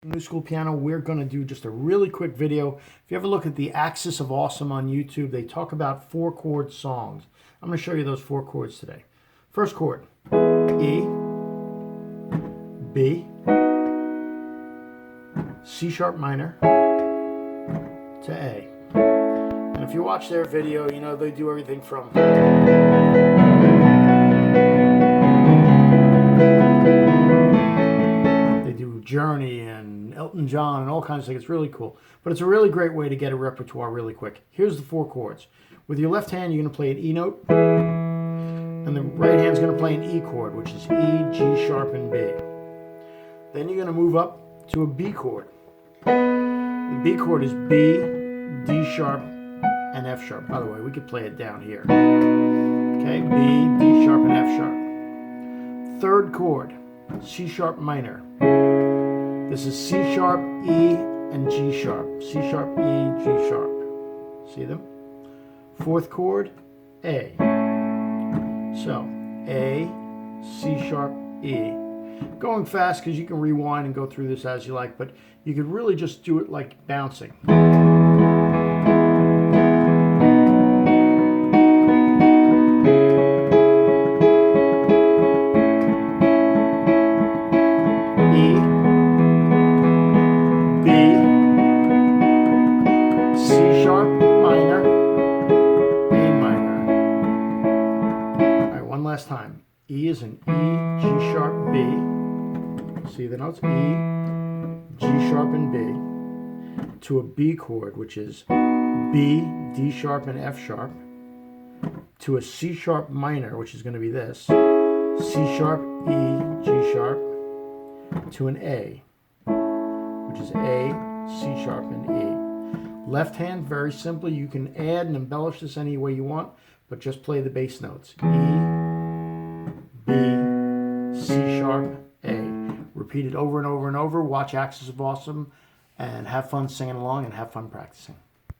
Newschoolpiano, we're going to do just a really quick video. If you ever look at the Axis of Awesome on YouTube, they talk about 4-chord songs. I'm going to show you those 4 chords today. First chord, E, B, C sharp minor to A. And if you watch their video, you know they do everything from Journey and Elton John and all kinds of things. It's really cool. But it's a really great way to get a repertoire really quick. Here's the 4 chords. With your left hand, you're going to play an E note. And the right hand's going to play an E chord, which is E, G sharp, and B. Then you're going to move up to a B chord. The B chord is B, D sharp, and F sharp. By the way, we could play it down here. Okay, B, D sharp, and F sharp. Third chord, C sharp minor. This is C sharp, E, and G sharp. C sharp, E, G sharp. See them? Fourth chord, A. So, A, C sharp, E. Going fast because you can rewind and go through this as you like, but you could really just do it like bouncing. C sharp minor, A minor. All right, one last time. E is an E, G sharp, B. See the notes? E, G sharp, and B. To a B chord, which is B, D sharp, and F sharp. To a C sharp minor, which is going to be this. C sharp, E, G sharp. To an A, which is A, C sharp, and E. Left hand, very simply, you can add and embellish this any way you want, but just play the bass notes. E, B, C sharp, A. Repeat it over and over and over. Watch Axis of Awesome and have fun singing along and have fun practicing.